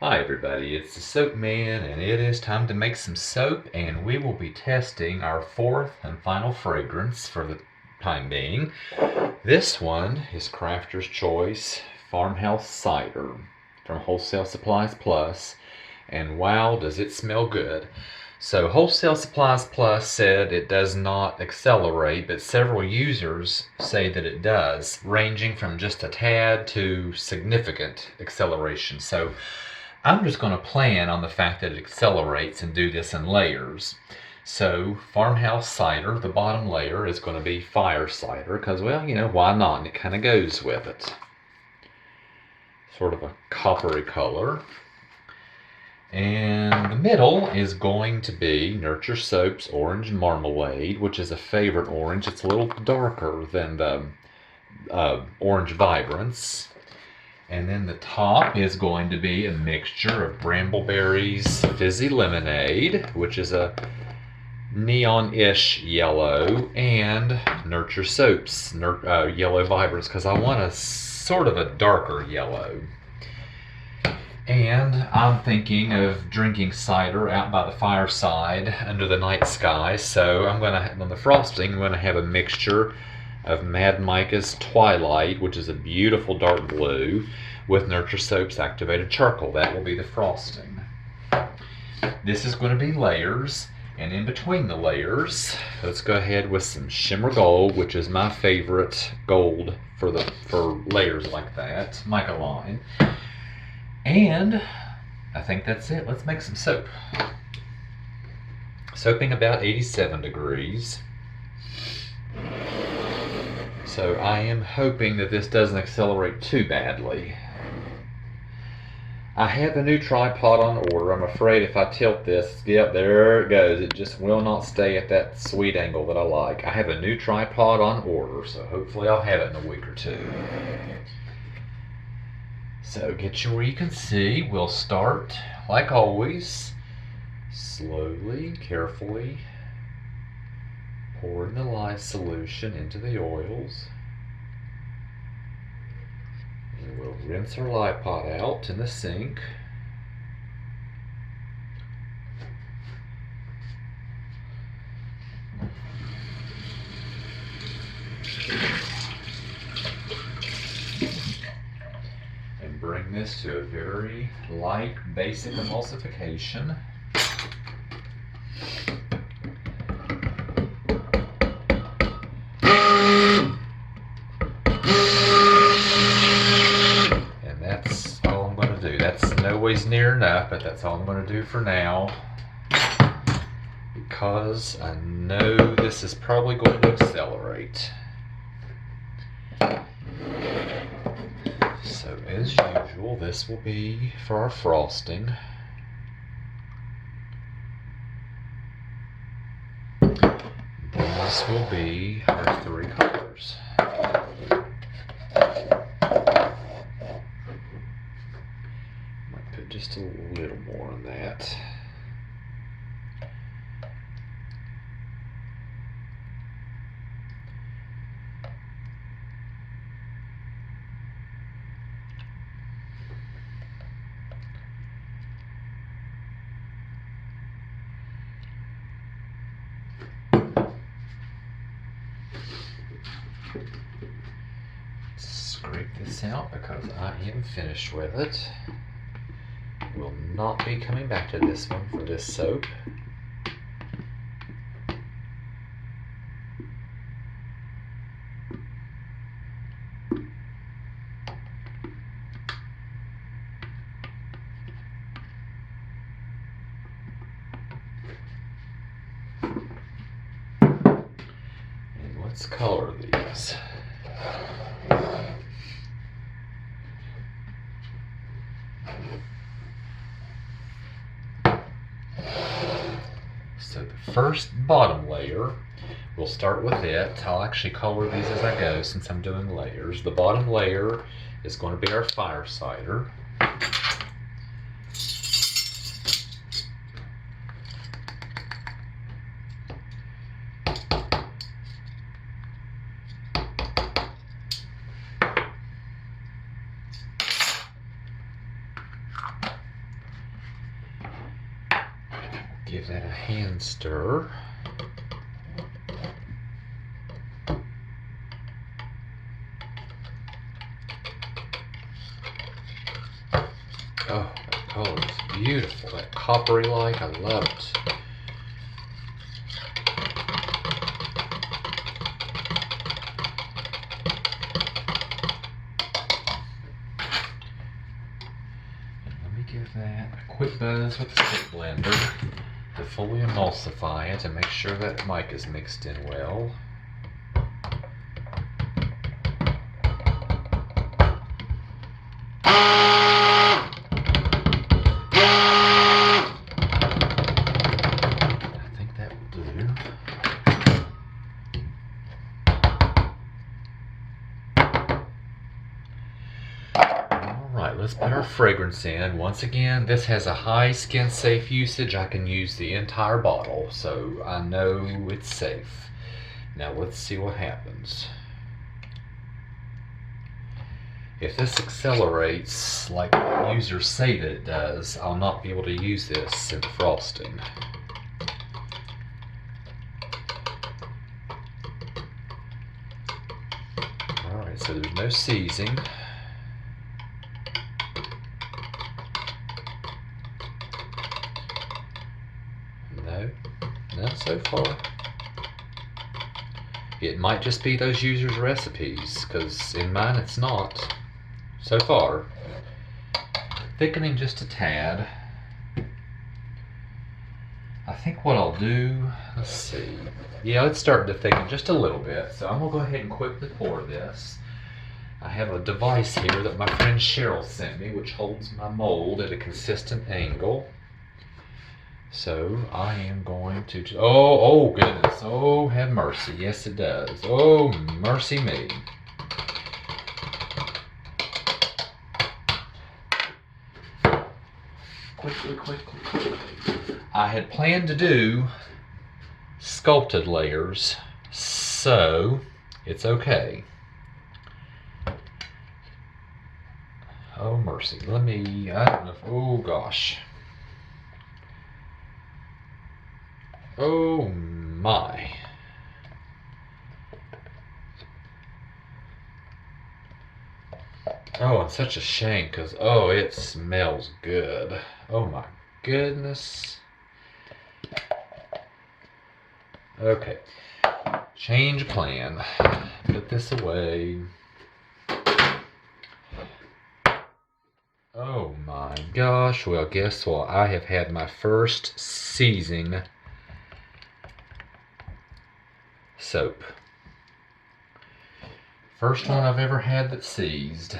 Hi everybody, it's the Soap Man and it is time to make some soap, and we will be testing our fourth and final fragrance for the time being. This one is Crafter's Choice Farmhouse Cider from Wholesale Supplies Plus, and wow does it smell good. So Wholesale Supplies Plus said it does not accelerate, but several users say that it does, ranging from just a tad to significant acceleration. So I'm just going to plan on the fact that it accelerates and do this in layers. So farmhouse cider, the bottom layer is going to be fire cider because, well, why not? And it kind of goes with it. Sort of a coppery color. And the middle is going to be Nurture Soap's Orange Marmalade, which is a favorite orange. It's a little darker than the Orange Vibrance. And then the top is going to be a mixture of Brambleberries Fizzy Lemonade, which is a neon-ish yellow, and Nurture Soaps Yellow Vibrance, because I want a sort of a darker yellow. And I'm thinking of drinking cider out by the fireside under the night sky, so I'm going to, on the frosting, I'm going to have a mixture of Mad Mica's Twilight, which is a beautiful dark blue, with Nurture Soap's Activated Charcoal. That will be the frosting. This is going to be layers, and in between the layers, let's go ahead with some Shimmer Gold, which is my favorite gold for layers like that, Mica line. And I think that's it. Let's make some soap. Soaping about 87 degrees. So I am hoping that this doesn't accelerate too badly. I have a new tripod on order. I'm afraid if I tilt this, yep, there it goes. It just will not stay at that sweet angle that I like. I have a new tripod on order, so hopefully I'll have it in a week or two. So get you where you can see. We'll start, like always, slowly, carefully, pouring the lye solution into the oils. And we'll rinse our lye pot out in the sink. And bring this to a very light, basic emulsification. That's always near enough, but that's all I'm going to do for now, because I know this is probably going to accelerate. So as usual, this will be for our frosting. These will be our three colors. Just a little more on that. Scrape this out because I am finished with it. Will not be coming back to this one for this soap. And let's color these. So the first bottom layer, we'll start with it. I'll actually color these as I go since I'm doing layers. The bottom layer is going to be our fire cider. Give that a hand stir. Oh, that color is beautiful. That coppery light, I love it. Give that a quick buzz with the stick blender to fully emulsify it and make sure that mic is mixed in well. I think that will do. Alright, let's put our fragrance in. Once again, this has a high skin safe usage. I can use the entire bottle, so I know it's safe. Now let's see what happens. If this accelerates like users say that it does, I'll not be able to use this in the frosting. Alright, so there's no seizing. No, not so far. It might just be those users' recipes, because in mine it's not. So far. Thickening just a tad. I think what I'll do, let's see. Yeah, it's starting to thicken just a little bit, so I'm going to go ahead and quickly pour this. I have a device here that my friend Cheryl sent me, which holds my mold at a consistent angle. So I am going to, oh goodness, oh have mercy, yes it does, oh mercy me. Quickly. I had planned to do sculpted layers, so it's okay. Oh mercy, I don't know if, oh gosh. Oh my. Oh, it's such a shame because, oh, it smells good. Oh my goodness. Okay. Change plan. Put this away. Oh my gosh. Well, guess what? I have had my first seizing soap. First one I've ever had that seized.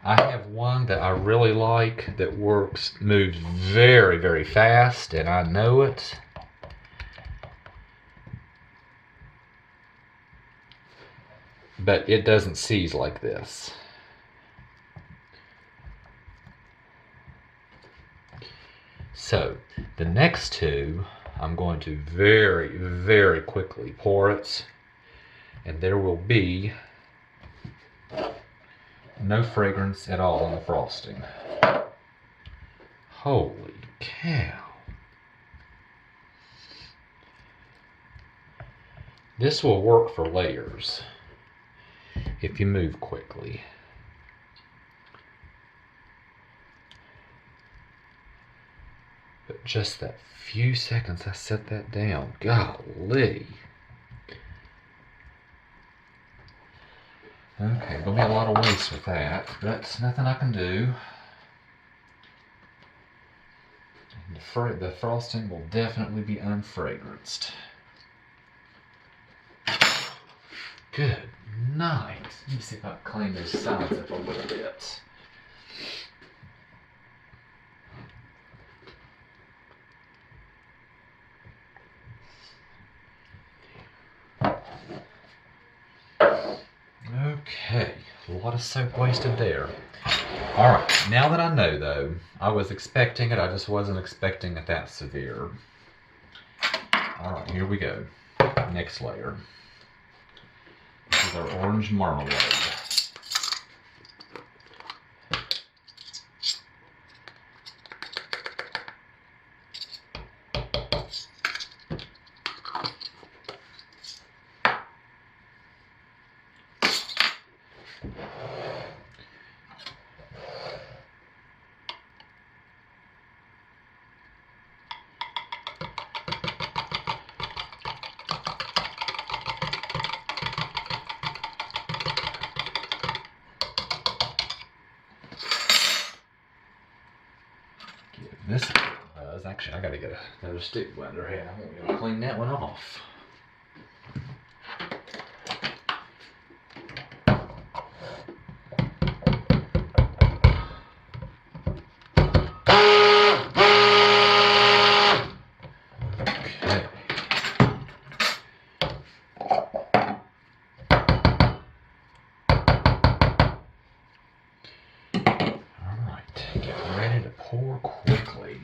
I have one that I really like that moves very, very fast, and I know it. But it doesn't seize like this. So, the next two, I'm going to very, very quickly pour it, and there will be no fragrance at all in the frosting. Holy cow. This will work for layers if you move quickly. But just that few seconds I set that down, golly. Okay, there'll be a lot of waste with that, but nothing I can do. The frosting will definitely be unfragranced. Good night. Let me see if I can clean those sides up a little bit. Okay, a lot of soap wasted there. Alright, now that I know though, I was expecting it, I just wasn't expecting it that severe. Alright, here we go. Next layer. This is our orange marmalade. This is actually, I gotta get another stick blender here. I won't be able to clean that one off. Okay. All right, get ready to pour quickly.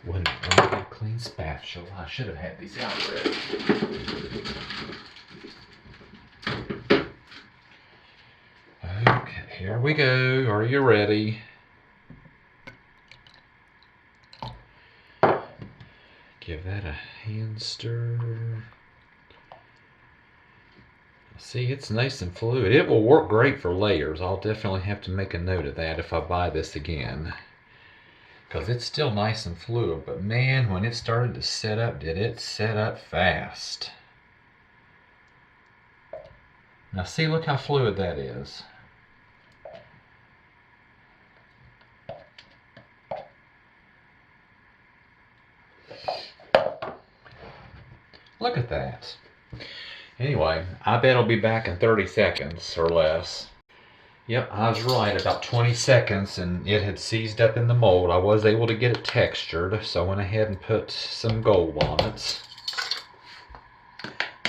Wouldn't have a clean spatula. I should have had these out already. Okay, here we go. Are you ready? Give that a hand stir. See, it's nice and fluid. It will work great for layers. I'll definitely have to make a note of that if I buy this again, because it's still nice and fluid, but man, when it started to set up, did it set up fast. Now see, look how fluid that is. Look at that. Anyway, I bet I'll be back in 30 seconds or less. Yep, I was right, about 20 seconds, and it had seized up in the mold. I was able to get it textured, so I went ahead and put some gold on it.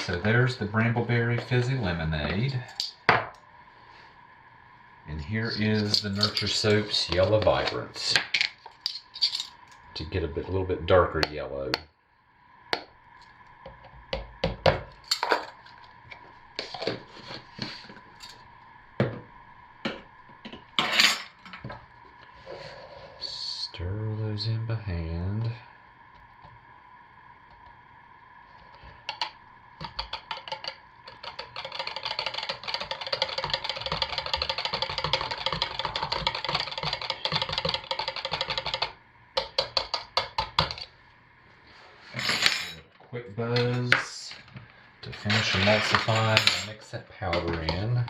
So there's the Brambleberry Fizzy Lemonade. And here is the Nurture Soap's Yellow Vibrance, to get a little bit darker yellow. Stir those in by hand. Quick buzz to finish emulsifying and mix that powder in.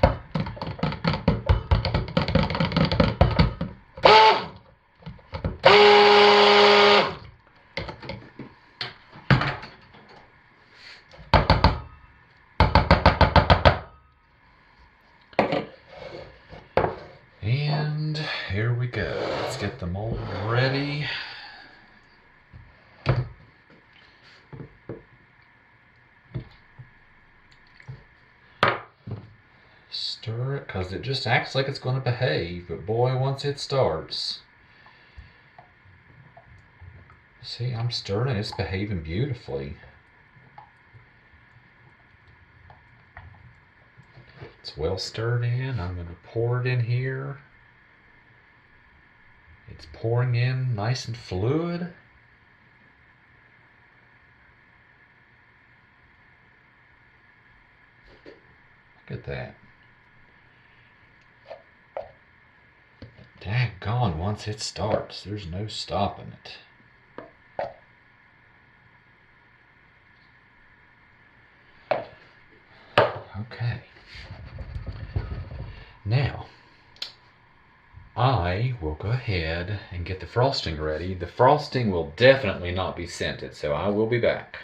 And here we go. Let's get the mold ready. Stir it, because it just acts like it's going to behave, but boy, once it starts. See, I'm stirring it, it's behaving beautifully. It's well stirred in. I'm going to pour it in here. It's pouring in nice and fluid. Look at that. Daggone, once it starts, there's no stopping it. Okay. Now, I will go ahead and get the frosting ready. The frosting will definitely not be scented, so I will be back.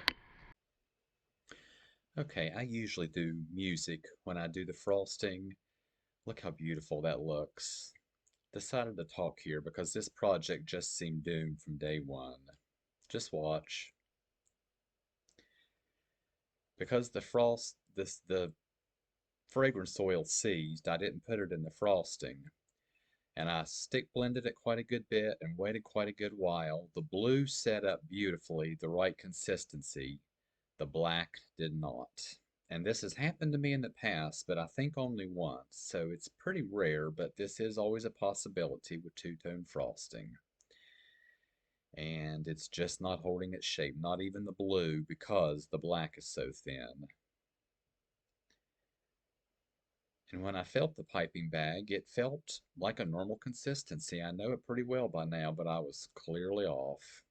Okay, I usually do music when I do the frosting. Look how beautiful that looks. Decided to talk here because this project just seemed doomed from day one. Just watch. Because the fragrance oil seized, I didn't put it in the frosting. And I stick blended it quite a good bit and waited quite a good while. The blue set up beautifully, the right consistency. The black did not. And this has happened to me in the past, but I think only once, so it's pretty rare, but this is always a possibility with two-tone frosting. And it's just not holding its shape, not even the blue, because the black is so thin. And when I felt the piping bag, it felt like a normal consistency. I know it pretty well by now, but I was clearly off.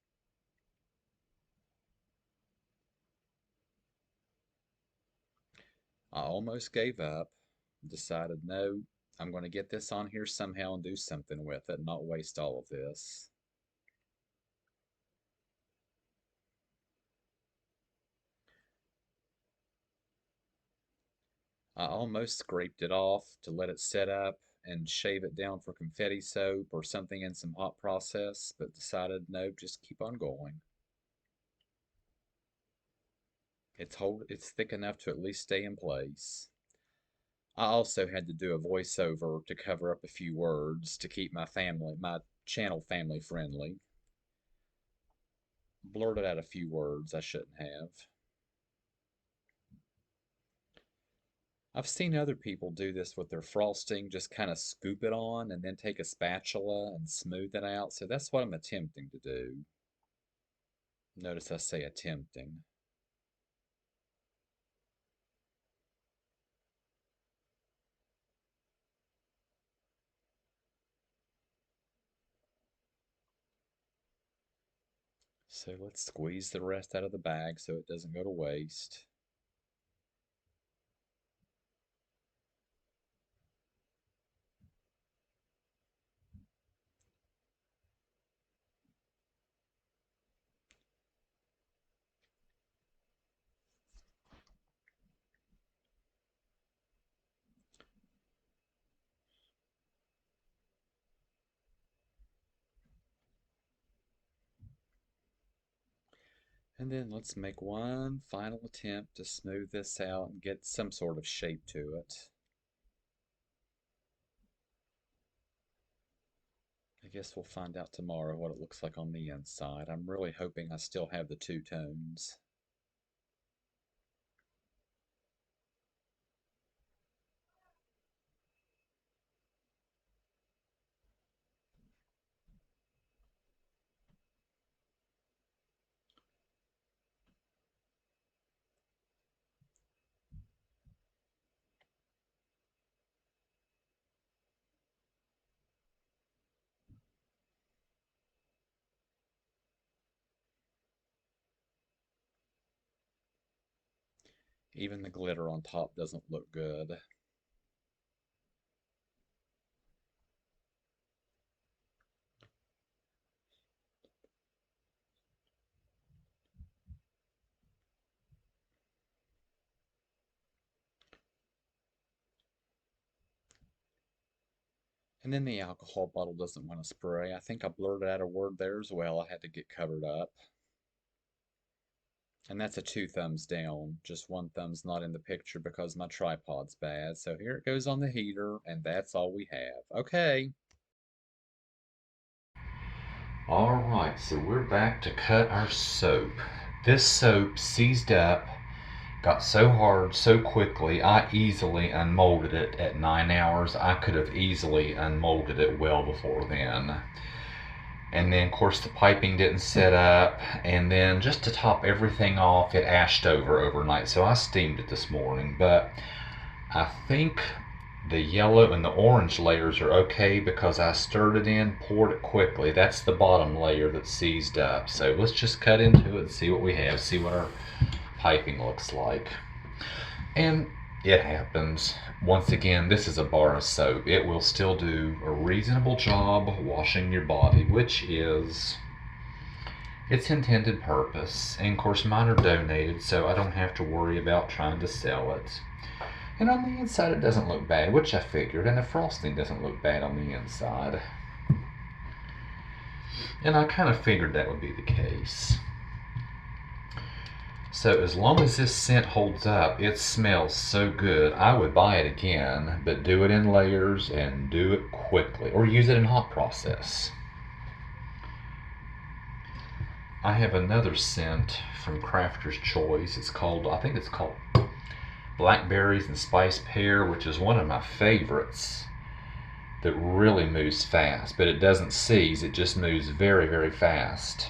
I almost gave up, decided, no, I'm going to get this on here somehow and do something with it, not waste all of this. I almost scraped it off to let it set up and shave it down for confetti soap or something in some hot process, but decided, nope, just keep on going. It's thick enough to at least stay in place. I also had to do a voiceover to cover up a few words to keep my channel family friendly. Blurted out a few words I shouldn't have. I've seen other people do this with their frosting, just kind of scoop it on and then take a spatula and smooth it out. So that's what I'm attempting to do. Notice I say attempting. So let's squeeze the rest out of the bag so it doesn't go to waste. And then let's make one final attempt to smooth this out and get some sort of shape to it. I guess we'll find out tomorrow what it looks like on the inside. I'm really hoping I still have the two tones. Even the glitter on top doesn't look good. And then the alcohol bottle doesn't want to spray. I think I blurted out a word there as well. I had to get covered up. And that's a 2 thumbs down. Just 1 thumb's not in the picture because my tripod's bad. So here it goes on the heater, and that's all we have. Okay. All right, so we're back to cut our soap. This soap seized up, got so hard so quickly, I easily unmolded it at 9 hours. I could have easily unmolded it well before then. And then, of course, the piping didn't set up. And then, just to top everything off, it ashed over overnight. So I steamed it this morning. But I think the yellow and the orange layers are okay because I stirred it in, poured it quickly. That's the bottom layer that's seized up. So let's just cut into it and see what we have, see what our piping looks like. And it happens. Once again, this is a bar of soap. It will still do a reasonable job washing your body, which is its intended purpose. And of course, mine are donated, so I don't have to worry about trying to sell it. And on the inside, it doesn't look bad, which I figured, and the frosting doesn't look bad on the inside. And I kind of figured that would be the case. So as long as this scent holds up, it smells so good. I would buy it again, but do it in layers and do it quickly, or use it in hot process. I have another scent from Crafter's Choice. I think it's called Blackberries and Spiced Pear, which is one of my favorites. that really moves fast, but it doesn't seize, it just moves very, very fast.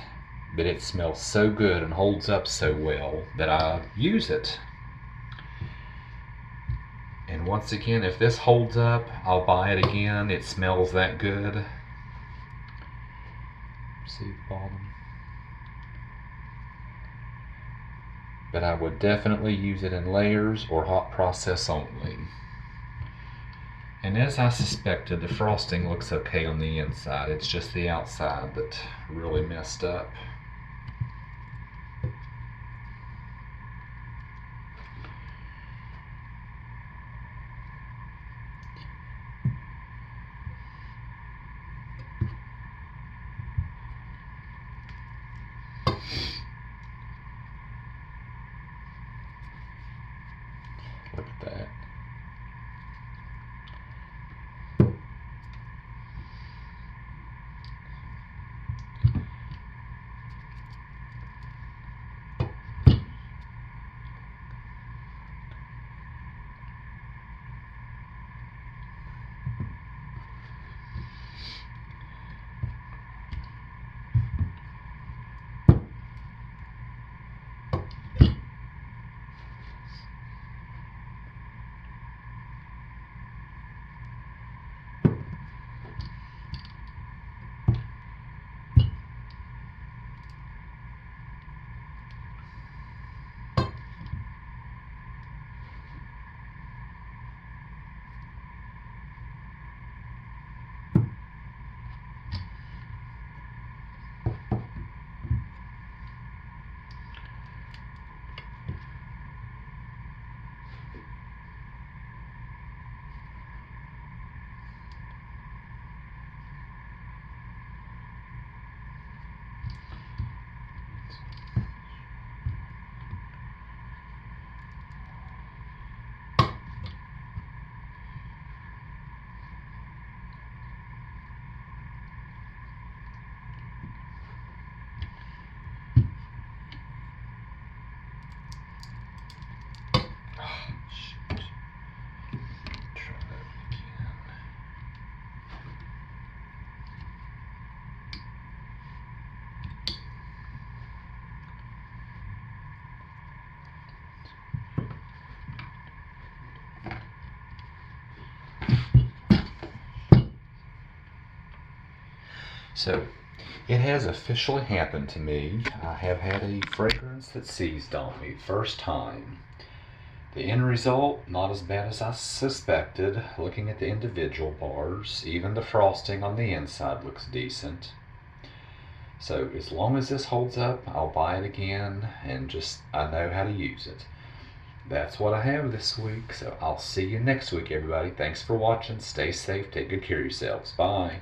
But it smells so good and holds up so well that I use it. And once again, if this holds up, I'll buy it again. It smells that good. See the bottom. But I would definitely use it in layers or hot process only. And as I suspected, the frosting looks okay on the inside. It's just the outside that really messed up. Look at that. So, it has officially happened to me. I have had a fragrance that seized on me first time. The end result, not as bad as I suspected. Looking at the individual bars, even the frosting on the inside looks decent. So as long as this holds up, I'll buy it again, and I know how to use it. That's what I have this week, so I'll see you next week, everybody. Thanks for watching. Stay safe. Take good care of yourselves. Bye.